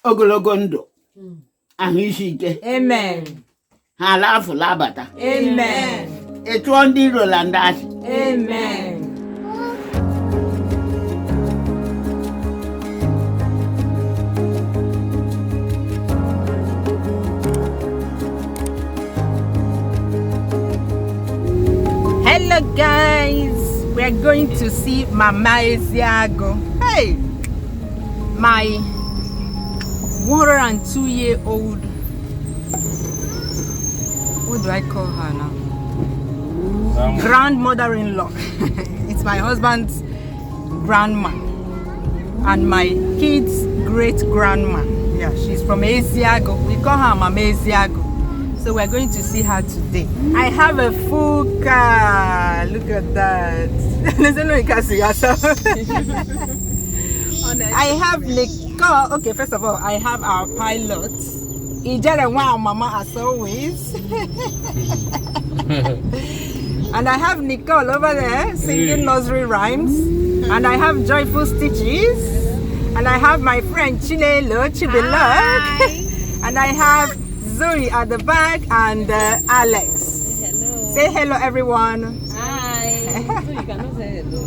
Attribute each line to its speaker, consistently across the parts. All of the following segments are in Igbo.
Speaker 1: ogologo ndụ ahụ isi ike.
Speaker 2: Amen.
Speaker 1: Ha ala afọ labata.
Speaker 2: Amen.
Speaker 1: Etuo ndị iro la ndị asị.
Speaker 2: Amen. Hello guys, we are going to see Mama Eziagu. Hey, my 102-year-old. What do I call her now? Grandmother-in-law. It's my husband's grandma and my kids' great-grandma. Yeah, she's from Eziagu. We call her Mama Eziagu. So we're going to see her today. I have a full car. Look at that. I have Nicole. Okay, first of all, I have our pilot. Ijere wow, Mama, as always. And I have Nicole over there singing nursery rhymes. And I have Joyful Stitches. And I have my friend Chinelo, Chibilok. And I have Zoe at the back and Alex.
Speaker 3: Hello.
Speaker 2: Say hello, everyone.
Speaker 3: Hi. So you cannot say hello.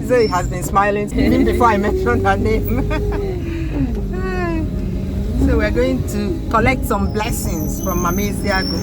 Speaker 2: Zoe has been smiling even before I mentioned her name. So we're going to collect some blessings from Mama Eziagu.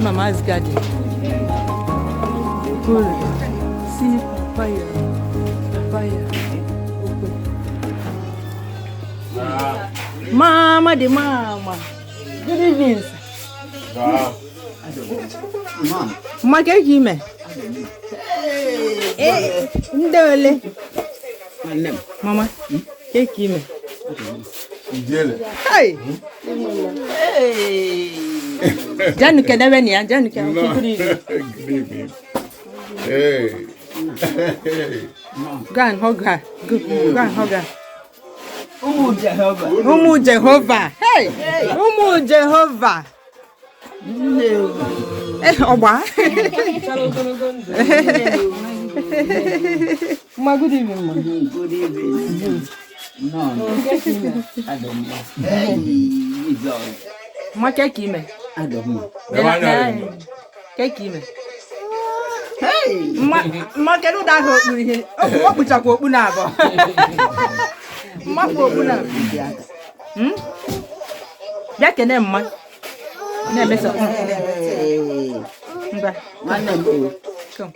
Speaker 2: Mama's garden. Cool. See papaya. Papaya. Mama the mama. Good evening. Mama get him. Eh, ndole. Mama, get him. Hey. Hey. Janu kedabeni ya Janu ke good evening.
Speaker 4: Hey.
Speaker 2: Go and hug her. Go and hug her.
Speaker 1: Umu Jehovah.
Speaker 2: Umu Jehovah. Hey. Umu Jehovah. Oba. Ma good evening, ma.
Speaker 1: Good evening. No. I don't know. Hey,
Speaker 2: Ma keki me.
Speaker 1: I don't know.
Speaker 2: Keki me.
Speaker 1: Hey.
Speaker 2: Ma kedu da ho okpu ihe. Okpu chakwa okpu na abo. Ma po okpu na. Ya kene mma. Na emesa. Mba.
Speaker 1: Nwanne m.
Speaker 2: Come.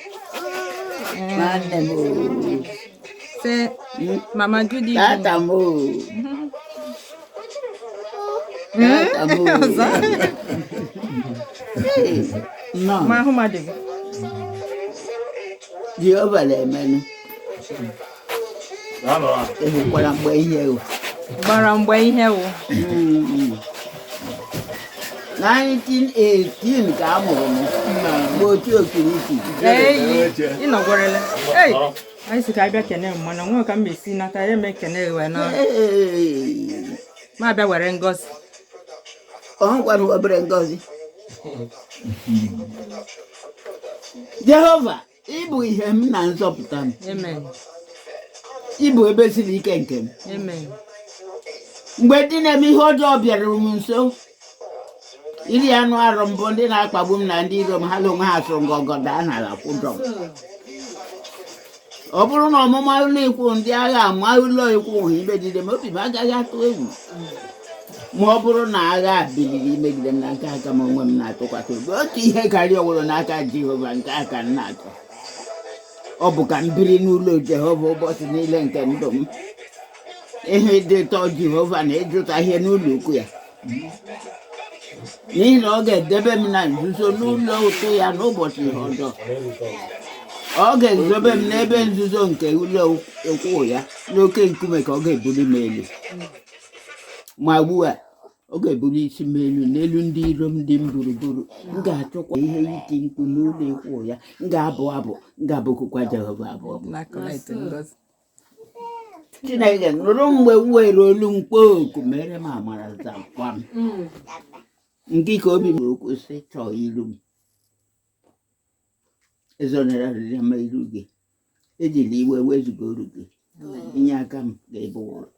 Speaker 1: Nwanne m.
Speaker 2: Say, Mama, good evening.
Speaker 1: Tata mo. Tata mo. No.
Speaker 2: Ma who made it?
Speaker 1: Jehovah le menu. Kwala mgbe ihe o.
Speaker 2: Gbara mgbe ihe o.
Speaker 1: 1918 ka amụrụ m. Mgbe otu okirisi.
Speaker 2: Ị nọgwarele. Hey. Anyị si ka abịa kene mana nwe ka m esi nata ya eme kene we na. Ma abịa were ngozi.
Speaker 1: Ọ gwara obere ngozi. Jehovah, ịbụ ihe m na nzọpụta m.
Speaker 2: Amen.
Speaker 1: Ịbụ ebe siri ike nke m.
Speaker 2: Amen.
Speaker 1: Mgbe dị na-eme ihe ọjọọ bịara m nso. Iri anụ arụ mbụ ndị na-akpagbu m na ndị iro m ha na onwe ha sụrụ ngọngọ daa n'ala kwụdọ m. Ọ bụrụ na ọmụma ụlọ ikwu ndị agha ama ụlọ ikwu imegide m obi m agaghị atụ egwu. Ma ọ bụrụ na agha biliri imegide m na nke aka m onwe m na-atụkwasị obi otu ihe karịa ọwụrụ n'aka Jehova nke aka m na-atụ. Ọ bụ ka m biri n'ụlọ Jehova ụbọchị niile nke ndụ m. Ihe dị ụtọ Jehova na-ejụta ihe n'ụlọ ukwu ya. N'ihi na ọ ga-edebe m na nzuzo n'ụlọ ụtụ ya n'ụbọchị ihe ọjọọ. ọ ga-ezobe m n'ebe nzuzo nke ụlọ ụkwụ ya n'oke nkume ka ọ ga-ebuli m elu ma ugbu a ọ ga-ebuli isi m elu n'elu ndị iro m dị m gburugburu m ga-achụkwa ihe iti mkpu n'ụlọ ịkwụ ya m ga-abụ abụ m ga-abụkwa Jehova abụ Chineke nụrụ mgbe m were olu mkpoku mere m amara zakwa m nke ka obi m okwu sị chọọ iru m ezonarịrị m iru gị ejila iwe wezuga oru gị inye aka m ga-ebu ụlọ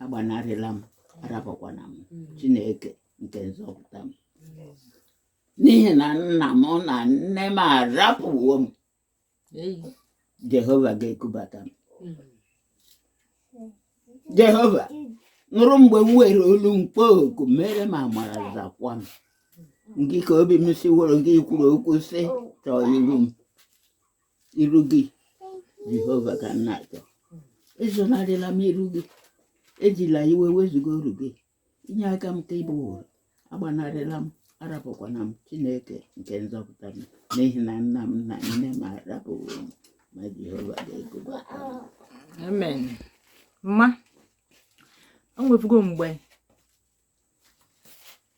Speaker 1: agbanarịla m arapụkwana m Chineke nke nzọpụta m n'ihi na nna m na nne m arapụwo m Jehova ga-ekubata m Jehova nụrụ mgbe m were olu mkpoku mere m amara zakwa m nke ka obi m siworo gị kwuru okwu sị chọọ iru gị Jehova ka nna achọ ezonarịla m iru gị ejila iwe wezuga oru gị inye aka m ka ịbụ ụlọ agbanarịla m arapụkwana m Chineke nke nzọpụta m n'ihi na nna m na nne m arapụwo m ma Jehova ga-ekubata m.
Speaker 2: Amen. Mma o nwefugo mgbe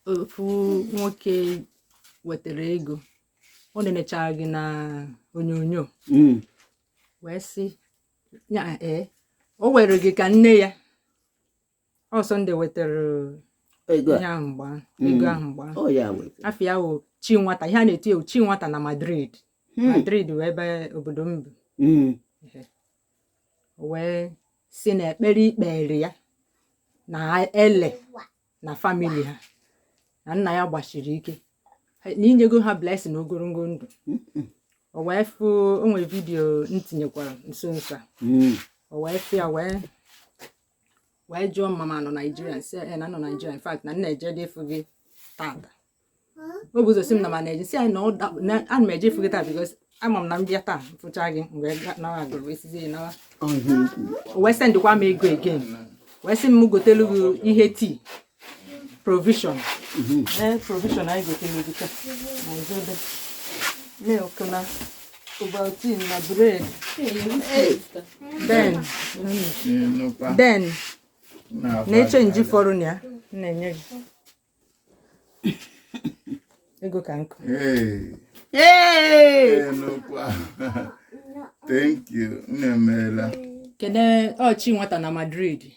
Speaker 2: ofu nwoke wetara ego ọ nenechara gị na onyonyo wee sị ya o were gị ka nne ya ọsọ ndị wetara ego ahụ mgba afọ ya wụ chi nwata ihe a na-eti ewu chi nwata na Madrid wee ebe obodo mbụ wee si na ekpere ikpere ya na ele na famili ha na nna ya gbachiri ike na inyego ha blessing ogologo ndụ o wee fụ onwe vidiyo ntinyekwara nso o wee fụ ya wee jụọ mama nọ Nigerian si na nọ Nigerian in fact na nna eje dị efu gị tata o bụ ụzọ si m na ma na-eje si anyị na ana m eje efu gị taa because ama m na mbịa taa mfụcha gị mgbe nawa agụrụ wee sizie nawa wee sendịkwa m ego again wee sị m gotelu gị ihe tii provision provision anyị gotelu gị taa na izobe milk na Ovaltine na bread then na-echenji fọrọ na ya na-enye gị ego ka nkụ.
Speaker 4: Thank you. Nemela.
Speaker 2: Kene chi nwata na Madrid.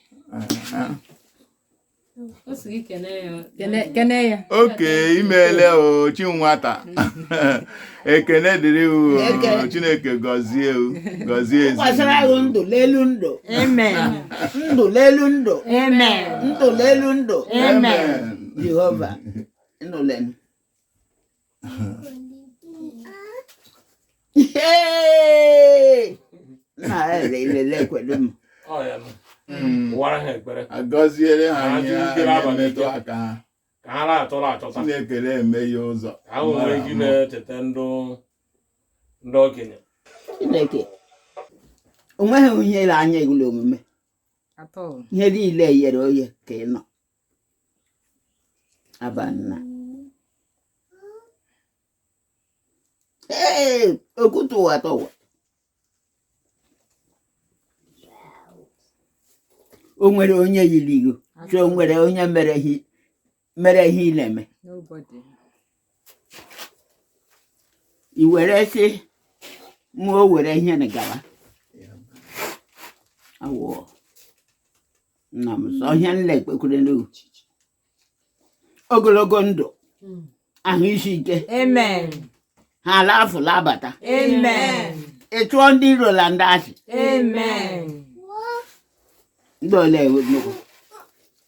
Speaker 3: O si kene
Speaker 2: ya.
Speaker 4: Okay, imele o chi nwata. Ekene dịrị o Chineke gọzie ezi.
Speaker 1: Kwasara ndụ lelu ndụ.
Speaker 2: Amen.
Speaker 1: Ndụ lelu ndụ.
Speaker 2: Amen.
Speaker 1: Ndụ lelu ndụ.
Speaker 2: Amen.
Speaker 1: Jehova. Ndụ lelu.
Speaker 4: Agọziere ha na-emetụ aka ha
Speaker 5: ka ha na-atọrọ achọta
Speaker 4: na-ekele eme ya ụzọ
Speaker 5: ha nwere ike na-echeta ndị okenye
Speaker 1: Chineke o nweghị onye ile anya egwula omume ihe niile yere oye ka ị nọ abanna okwutu ụwa tọwa o nwere onye yiri igo so o nwere onye mere ihe ị na-eme i were sị mụ o were ihe na gawa awọ nna m sọ ihe nla ekpekwere n'uche ogologo ndụ ahụ isi ike
Speaker 2: Amen.
Speaker 1: ha ala afọ labata
Speaker 2: Amen.
Speaker 1: ịchụọ ndị iro la ndị asị
Speaker 2: Amen.
Speaker 1: ndị ole nnukwu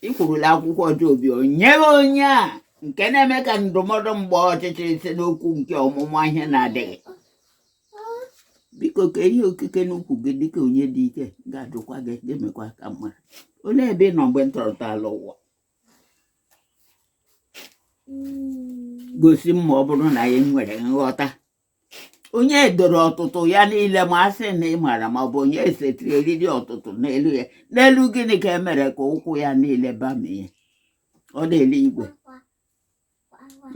Speaker 1: ikwurula akwụkwọ dị obi onyeghị onye a nke na-eme ka ndụmọdụ mgbe ọchịchịrị si n'okwu nke ọmụmụ ihe na-adịghị biko ka ihe okike n'ukwu gị dịka onye dị ike ga-adụkwa gị ga-emekwa ka mmadụ olee ebe ị nọ mgbe ntọrọta ala ụwa gosi m ma ọ bụrụ na anyị nwere nghọta onye doro ọtụtụ ya niile ma asị na ị maara ma ọ bụ onye esetiri eriri ọtụtụ n'elu ya n'elu gịnị ka emere ka ụkwụ ya niile bamie ọ na-ele igwe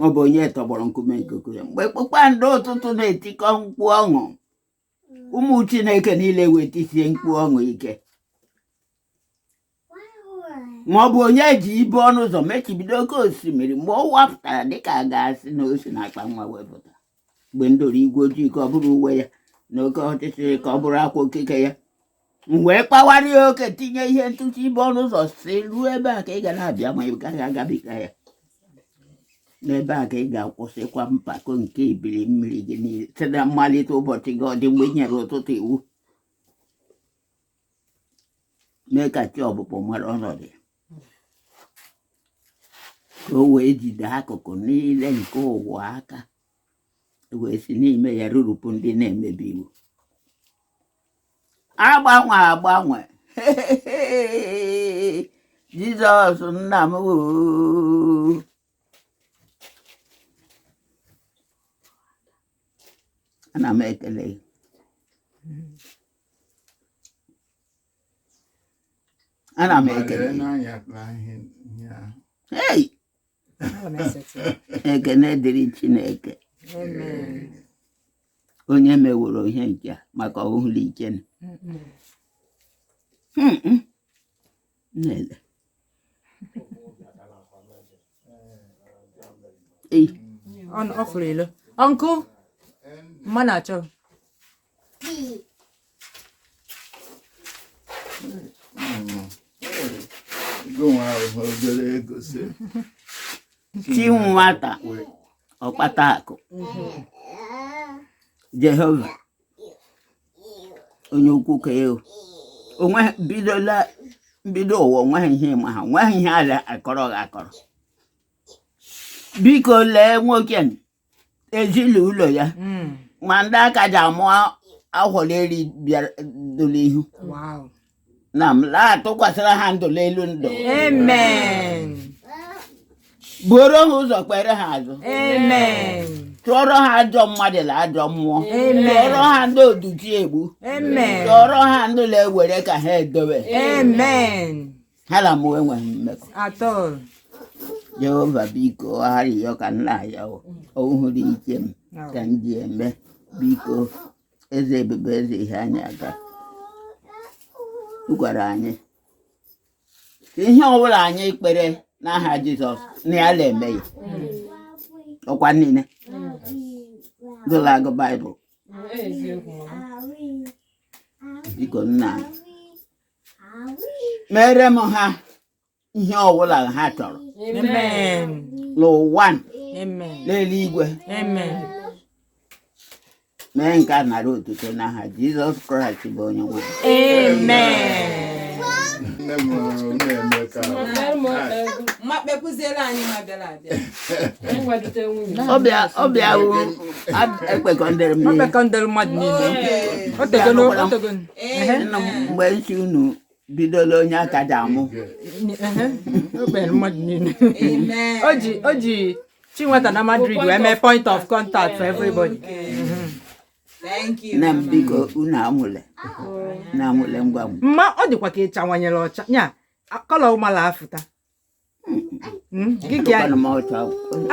Speaker 1: ọ bụ onye tọgbọrọ nkume nkuku ya mgbe kpụkpandụ ụtụtụ na-etikọ mkpu ọṅụ ụmụ Chineke niile wetisie mkpu ọṅụ ike ma ọ bụ onye ji ibu ọnụ ụzọ mechibido oke osimiri mgbe ọ wapụtara dịka a ga-asị na o si n'akpa nwa wepụta mgbe ndoro igwe ojii ka ọ bụrụ uwe ya na oke ọchịchịrị ka ọ bụrụ akwa okike ya wee kpawara ya oke tinye ihe ntụchi ibe ọnụ ụzọ si ruo ebe a ka ị ga na-abịa ma ị gaghị agabiga ya n'ebe a ka ị ga-akwụsịkwa mpako nke ibili mmiri gị niile site na mmalite ụbọchị gị ọ dị mgbe ị nyere ụtụtụ iwu mee ka chi ọbụbụ mara ọnọdụ ya ka o wee jide akụkụ niile nke ụwa aka wee si n'ime ya rurupụ ndị na-emebi iwu agbanwe Jizọs nna m ana m ekele hey ekene dịrị Chineke onye meworo ihe nke a maka ọhụrụ ike nele
Speaker 2: on ofrelo uncle manacho
Speaker 1: chi nwata ọkpata akụ Jehova onye ukwu ka ya onwe bido ụwa onweghị ihe ma ha nweghị ihe ala akọrọ biko lee nwoke ezinụlọ ya ma ndị aka ji amụ ahọrọ bịara dolo ihu na m atụkwasịra ha ndụlọ elu ndụ
Speaker 2: amen
Speaker 1: buru ha ụzọ kpere ha azụ
Speaker 2: amen
Speaker 1: tụọrọ ha ajọ mmadụ na ajọ mmụọ tụọrọ ha ndị oduchi egbu
Speaker 2: amen
Speaker 1: tụọrọ ha ndị na-ewere ka ha edobe
Speaker 2: amen
Speaker 1: ha na mụ enweghị mmekọ
Speaker 2: atọ
Speaker 1: Jehova biko arịrịọ ka nna ya ọhụrụ ike m ka m ji eme biko eze ebube eze ihe anyị aga gwara anyị ihe ọbụla anyị kpere n'aha Jizọs na ya na-eme ya ọkwa niile gụlagụ Baịbụl biko nna mere m ha ihe ọbụla ha chọrọ
Speaker 2: amen
Speaker 1: n'ụwa
Speaker 2: amen
Speaker 1: n'eluigwe
Speaker 2: amen
Speaker 1: mee nke a nara otuto n'aha Jizọs Kraịst bụ onye nwe
Speaker 2: amen
Speaker 1: ọbịa ekpekọndere m
Speaker 2: mmadụ niile
Speaker 1: mgbe nsi unu bidola onye aka ji amụ
Speaker 2: mmadụ niile o ji Chinweta na Madrid wee mee point of contact for everybody.
Speaker 1: na mbiko unu amụle na amụle ngwa
Speaker 2: mma ọ dịkwa ka ịchawanyere ọcha nya kọlọ ụmala afụta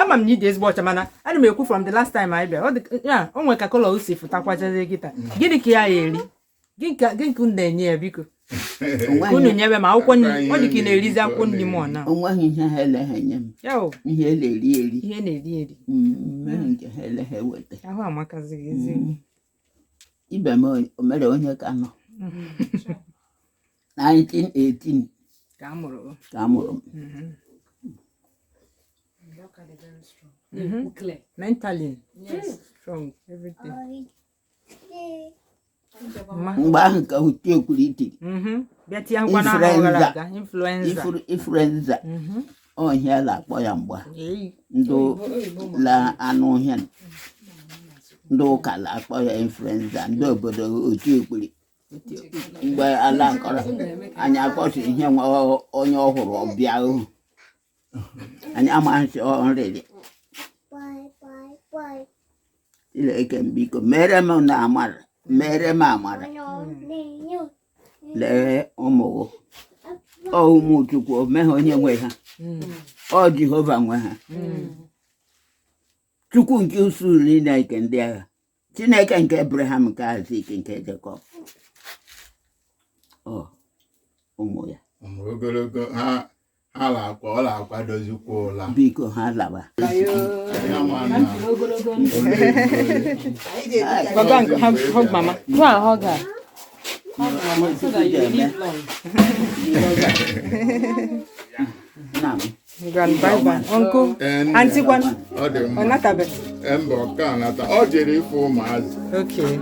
Speaker 2: ama m na ide ezigbo ọcha mana ana m ekwu from the last time I bịa o nwe ka kọlọ usi fụtakwachazie gịta gịnị ka ya eri gịnị ka unu na-enye ya biko unu nyewe ma akwụkwọ nri ọ dị ka ị na-erizi akwụkwọ nri m ọna
Speaker 1: onweghị ihe ha eleghị nye m ihe na-eri
Speaker 2: ihe na-eri
Speaker 1: nke ha eleghị weta
Speaker 2: ahụ amakazighị ezi
Speaker 1: ibe m o mere onye ka nọ 1918
Speaker 2: ka a mụrụ m mentally strong everything
Speaker 1: mgbe ahụ ka uche kwuru iti influenza ọhịa na-akpọ ya mgba ndị la anụ ọhịa ndị ụka na-akpọ ya influenza ndị obodo otu ekpiri mgbe ala nkọrọ anyị akpọsi ihe nwa onye ọhụrụ ọbịa ohu anyị amaghị ọrịrị Chineke biko mere m na amara mere m amara lee ụmụ ụmụ Chukwu o meghị onye nwe ha ọ Jehova nwe ha Chukwu nke usuu niile nke ndị agha Chineke nke Abraham nke Isaac nke Jacob. Oh, ụmụ ya.
Speaker 4: Ogologo ha ọ na-akwadozikwa ụla.
Speaker 1: Biko ha lawa.
Speaker 3: Hug mama. Go and hug her. Hug mama so that you live long.
Speaker 2: Grand bye. Uncle. Auntie one.
Speaker 4: Ọ dị mma.
Speaker 2: Onatabe.
Speaker 4: Mba ọka anata. Ọ jere ịfụ ụmụazị.
Speaker 2: Okay.